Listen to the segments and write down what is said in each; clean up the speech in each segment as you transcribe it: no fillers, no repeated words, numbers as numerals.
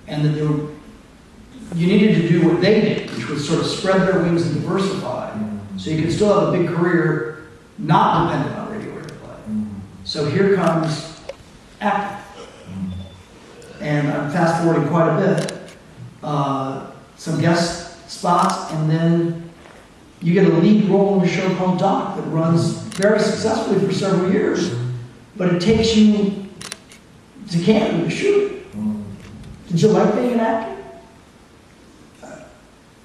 And that you needed to do what they did, which was sort of spread their wings and diversify. So you could still have a big career not dependent on radio airplay. So here comes acting. And I'm fast forwarding quite a bit. Some guest spots, and then you get a lead role in a show called Doc that runs very successfully for several years. But it takes you to Canada to shoot it. Did you like being an actor?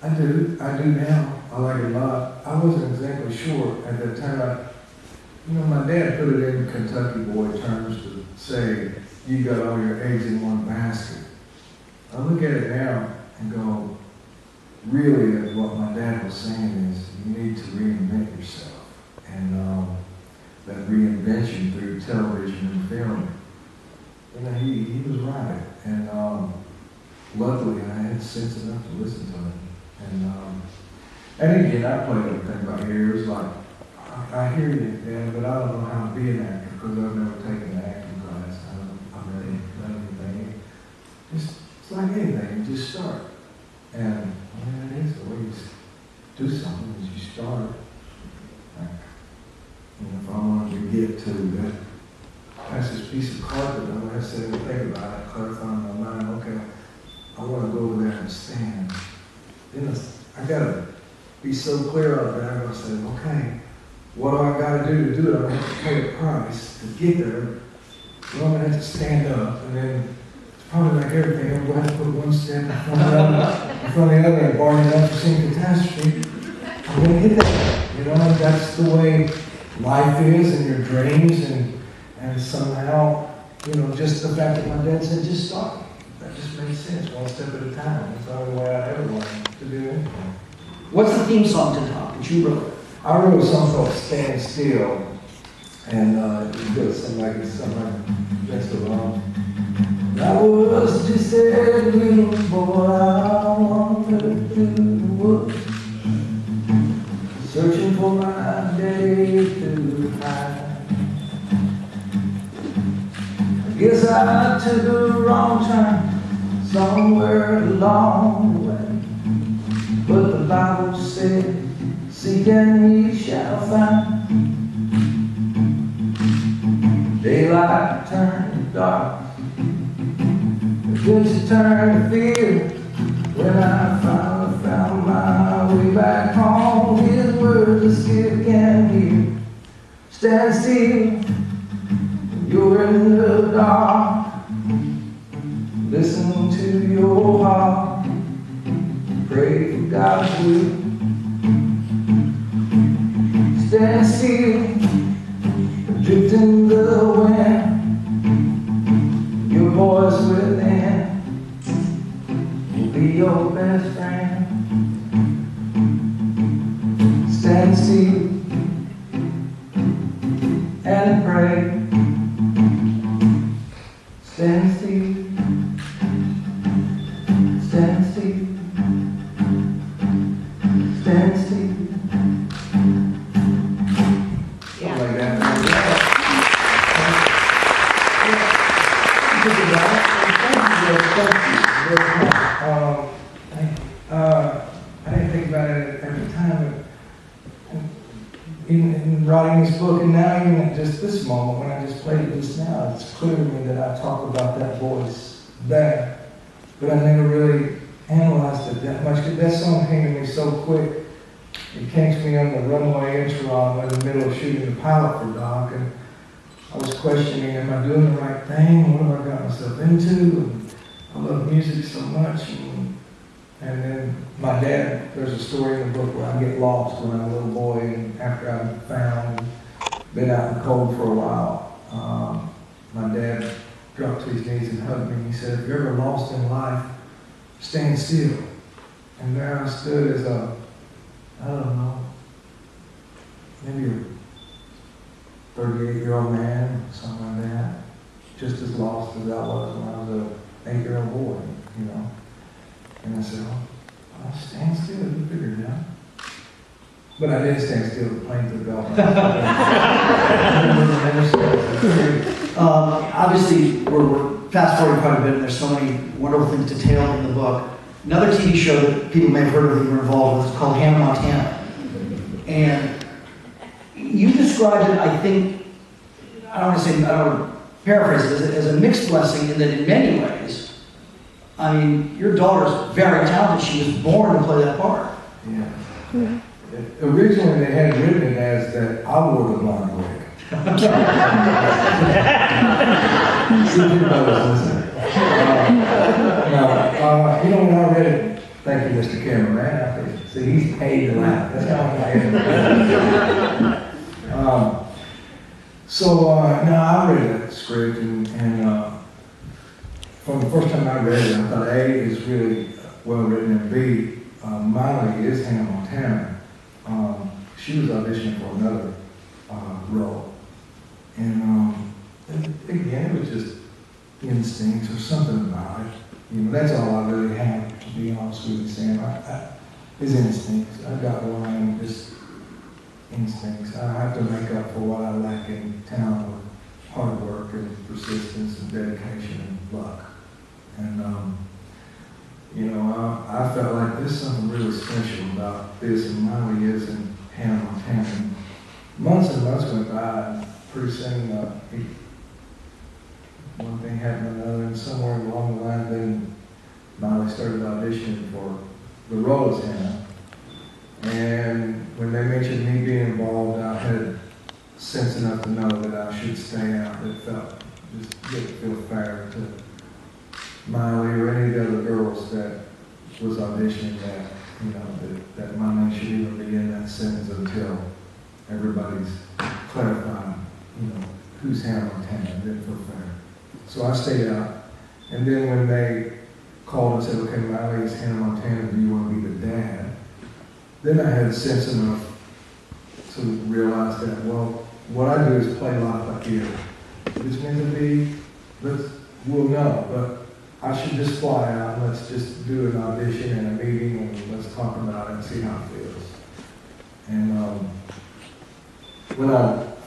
I do now. I like it a lot. I wasn't exactly sure at that time. My dad put it in Kentucky boy terms to say, you got all your eggs in one basket. I look at it now and go, really, what my dad was saying is, you need to reinvent yourself. And that reinvention through television and film. He was right. And luckily, I had sense enough to listen to him. And again, I played everything by ears. Like, I hear you, Dad, but I don't know how to be an actor because I've never taken an acting class. I've never done anything. It's like anything, you just start. And it is the way you do something is you start. Like, if I wanted to get to that, that's this piece of carpet, I would have said, think about it, clarify in my mind, okay, I want to go over there and stand. Then I gotta be so clear on that. I'm gonna say, okay, what do I gotta do to do it? I'm gonna have to pay a price to get there. Well, I'm gonna have to stand up, and then it's probably like everything. I'm gonna have to put one step in front of the other, and barring an unforeseen catastrophe, I'm gonna get there. That's the way life is, and your dreams, and somehow, just the fact that my dad said, just start. That just makes sense, one step at a time. That's the only way I ever wanted to do anything. What's the theme song to Doc that you wrote? I wrote a song called Stand Still, and it goes something like this, that's the wrong. I was just a little boy, I wandered through the woods, searching for my daddy to hide. I guess I took a wrong turn somewhere along the way, but the Bible said, seek and ye shall find. Daylight turned to dark, eventually turned to fear. When I finally found my way back home, his words I still can hear. Stand still, you're in the dark. Listen to your heart. Pray for God's will. Stand still, drift in the wind. Your voice within will be your best friend. Stand still and pray. Stand still, stand still, stand still. Yeah. Like that. I didn't think about it at the time, but in writing this book, and now even at just this moment, when I just played it just now, it's clear to me that I talk about that voice there, but I never really analyzed it that much, because that song came to me so quick. It came to me on the runway in Toronto in the middle of shooting the pilot for Doc, and I was questioning, am I doing the right thing? What have I got myself into? And I love music so much. And then my dad, there's a story in the book where I get lost when I'm a little boy, and after I'm found and been out in the cold for a while, my dad dropped to his knees and hugged me, and he said, if you're ever lost in life, stand still. And there I stood as a, I don't know, maybe a 38-year-old man, something like that, just as lost as I was when I was an 8-year-old boy, And I said, I'll stand still, you figure it out. But I didn't stand still, the plane took off. Obviously, we're fast forwarding quite a bit, and there's so many wonderful things detailed in the book. Another TV show that people may have heard of that you were involved with is called Hannah Montana. And you described it, I think, I don't want to paraphrase it, as a mixed blessing in that in many ways, I mean, your daughter's very talented. She was born to play that part. Yeah. Mm-hmm. Originally, they had written it as that I wore the blonde wig. You know, when I read it, thank you, Mr. Cameraman. See, he's paid to laugh. That's how I read it. I read that script, and from the first time I read it, I thought A is really well written, and B, Miley is Hannah Montana. She was auditioning for another role, and again, it was just instincts or something about it. You know, that's all I really have, to be honest with you, Sam. Is instincts. I've got one, just instincts. I have to make up for what I lack in talent with hard work and persistence and dedication and luck. And, I felt like there's something really special about this, and Miley is in Hannah Montana. And months and months went by, and pretty soon, one thing happened to another, and somewhere along the line, then Miley started auditioning for the role as Hannah. And when they mentioned me being involved, I had sense enough to know that I should stay out. It didn't feel fair to Miley or any of the other girls that was auditioning that my name should even be in that sentence until everybody's clarifying, who's Hannah Montana. It didn't feel fair. So I stayed out. And then when they called and said, okay, Miley is Hannah Montana, do you want to be the dad? Then I had sense enough to realize that, well, what I do is play life like you. If it's meant to be, we'll know. But I should just fly out and let's just do an audition and a meeting and let's talk about it and see how it feels. And when I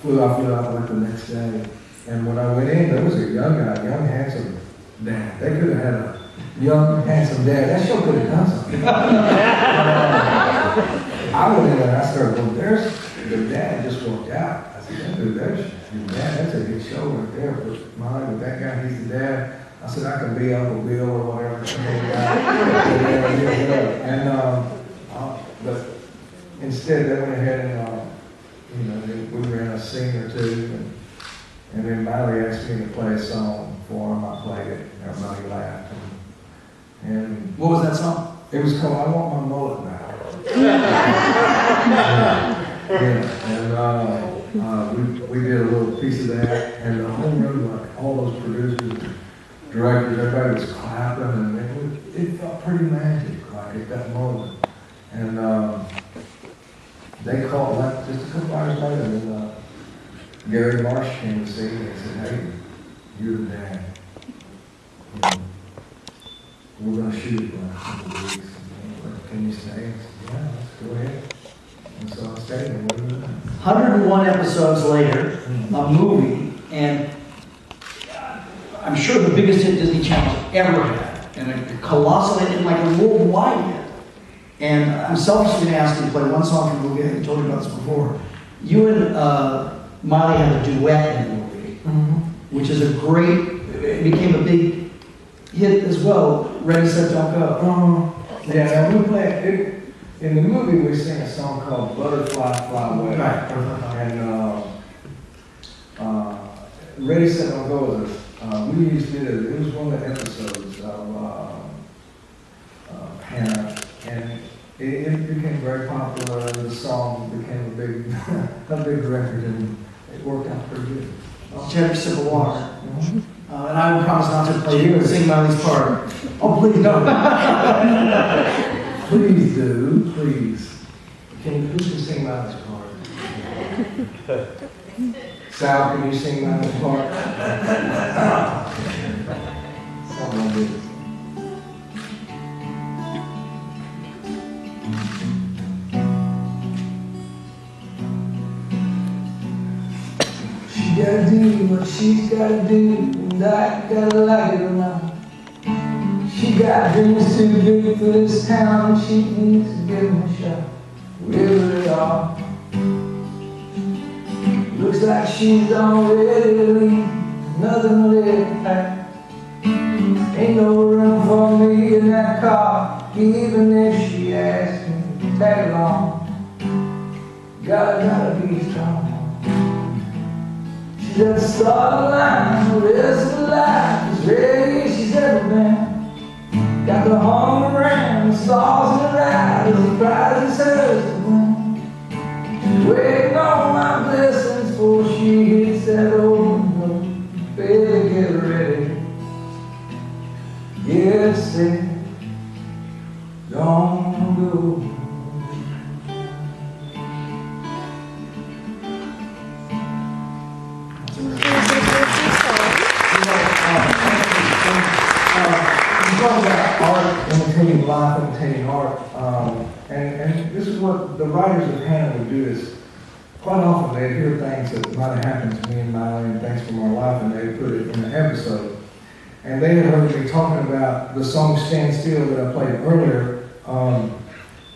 flew out like the next day, and when I went in, there was a young guy, young, handsome dad. They could have had a young, handsome dad. That show could have done something. I went in and I started going, there's the dad just walked out. I said, dude, there's your dad. That's a good show right there. But mine, with that guy, he's the dad. I said, I can be Uncle Bill or whatever. But instead, they went ahead and, we were in a scene or two. And then Miley asked me to play a song for him. I played it. Everybody laughed. And what was that song? It was called I Want My Mullet Back. We did a little piece of that, and the whole room, like all those producers, directors, everybody was clapping, and it felt pretty magic, like at that moment. And they called, like just a couple hours later, and Gary Marsh came to see me and said, hey, you're the dad. We're going to shoot it in a couple of weeks. Can you stay? I said, yeah, let's go ahead. And so I stayed, and what do you know? 101 episodes later, a movie, and I'm sure the biggest hit Disney Channel's ever had, and a colossal hit, and like a worldwide hit. And I'm selfishly going to ask you to play one song from the movie. I told you about this before. You and Miley had a duet in the movie, which is it became a big hit as well. Ready, Set, Don't Go. Yeah, we play it. In the movie, we sing a song called Butterfly Fly Away. Right. And Ready, Set, Don't Go is we used it was one of the episodes of Hannah, and it became very popular. The song became a big record, and it worked out pretty good. Did you have your sip of water? And I will promise not to play you and sing Miley's part. Oh, please no. Please do, please. Who can sing Miley's part? Sal, can you sing Miley's part? Something like this. She gotta do what she's gotta do. like it or not. She got dreams too big for this town, and she needs to give them a shot, wherever they are. Looks like she's already leaving, nothing left back. Ain't no room for me in that car, even if she asks me to tag along. Gotta be strong. She's at the start of the line, the rest of her life is ready as she's ever been. Got the hung around, the stars in her eyes, the prize is hers to win. She's waiting on my blessings before she hits that old road. Baby, get ready, get set, don't go. You talk about art imitating life, imitating art, and this is what the writers of Hannah would do is quite often they'd hear things that might have happened to me and Miley, things from our life, and they'd put it in an episode. And they had heard me talking about the song Stand Still that I played earlier.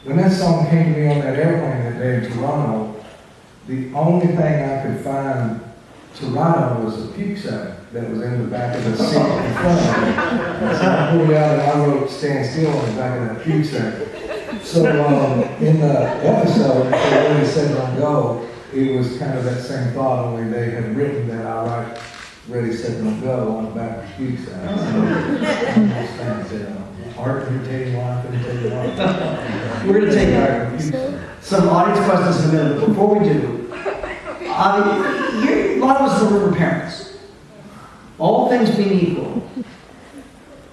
When that song came to me on that airplane that day in Toronto, the only thing I could find to write on was a puke sack that was in the back of the seat in front of me. So I pulled it out and I wrote Stand Still on the back of that puke sack. So in the episode, when they said Don't Go, it was kind of that same thought, only they had written that I write Ready, Set, Don't Go on the back of the puke sack. So art imitating life, imitating art. We're going to take some audience questions in a minute, but before we do, a lot of us are parents. All things being equal,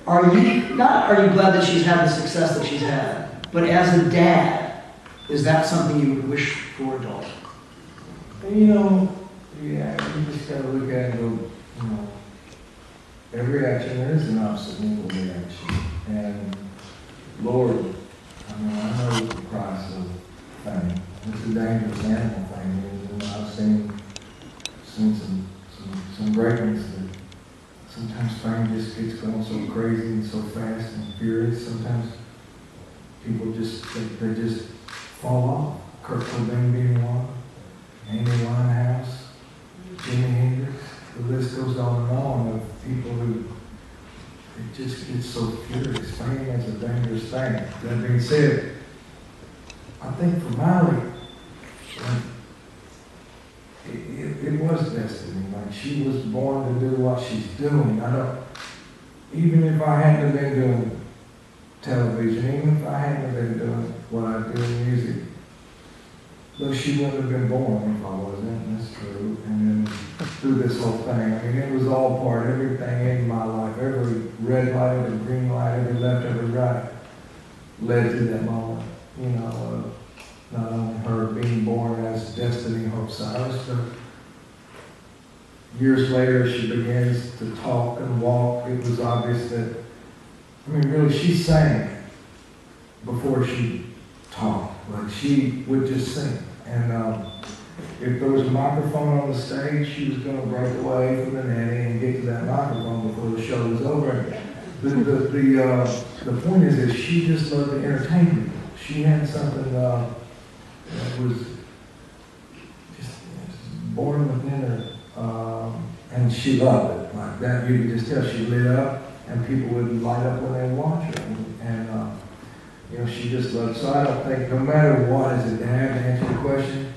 are you glad that she's had the success that she's had? But as a dad, is that something you would wish for a daughter? You know, yeah, you just gotta look at it and go, you know, every action there is an opposite and equal reaction. And Lord, I mean, I know the price of fame. It's a dangerous animal thing. And I've seen some great ones that sometimes fame just gets going so crazy and so fast and furious. Sometimes people just fall off. Kurt Cobain being one, Amy Winehouse, Jimi Hendrix. The list goes on of people who it just gets so furious. Fame is a dangerous thing. That being said, I think for Miley, it was destiny. Like she was born to do what she's doing. Even if I hadn't been doing television, even if I hadn't been doing what I do in music, though she wouldn't have been born if I wasn't, that's true. And then through this whole thing, I mean, it was all part, everything in my life, every red light, every green light, every left, every right, led to that moment. You know, not only her being born as Destiny Hope Cyrus, but years later she begins to talk and walk. It was obvious that, I mean, really, she sang before she talked. Like, she would just sing. And if there was a microphone on the stage, she was going to break away from the nanny and get to that microphone before the show was over. The point is that she just loved to entertain people. She had something that was just born within her, and she loved it. Like that, you could just tell she lit up, and people would light up when they watch her. And you know, she just loved it. So I don't think, no matter what, as a dad, to answer your question,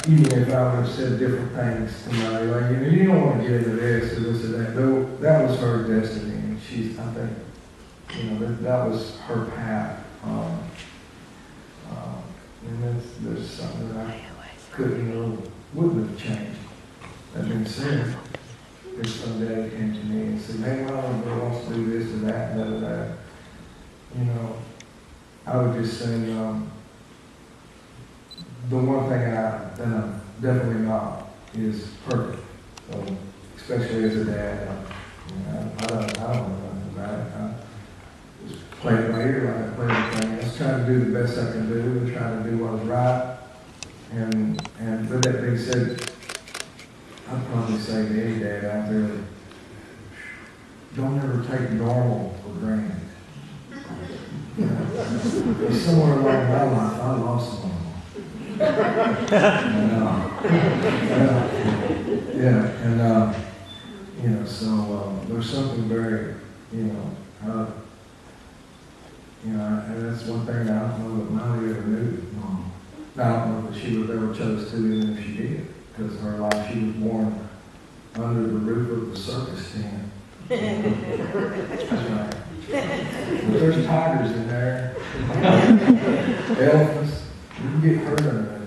even if I would have said different things to Mary, like, you know, you don't want to get into this or this or that. Though that was her destiny, and she's, I think, you know, that was her path. And there's something that I couldn't or wouldn't have changed. That being said, if some dad came to me and said, hey, my little girl wants to do this or that and that, you know, I would just say, the one thing that I'm definitely not is perfect. So, especially as a dad, you know, I don't know nothing about it. I just play it by ear like I play everything else. Try to do the best I can do and try to do what's right. And with that being said, I'd probably say to any dad out there, don't ever take normal for granted. You know, somewhere along my life, I lost normal. So there's something very, and that's one thing I don't know that Molly ever knew. I don't know that she would have ever chose to, even if she did, because her life, she was born under the roof of the circus tent. That's right. There's tigers in there, elephants. You can get hurt under that.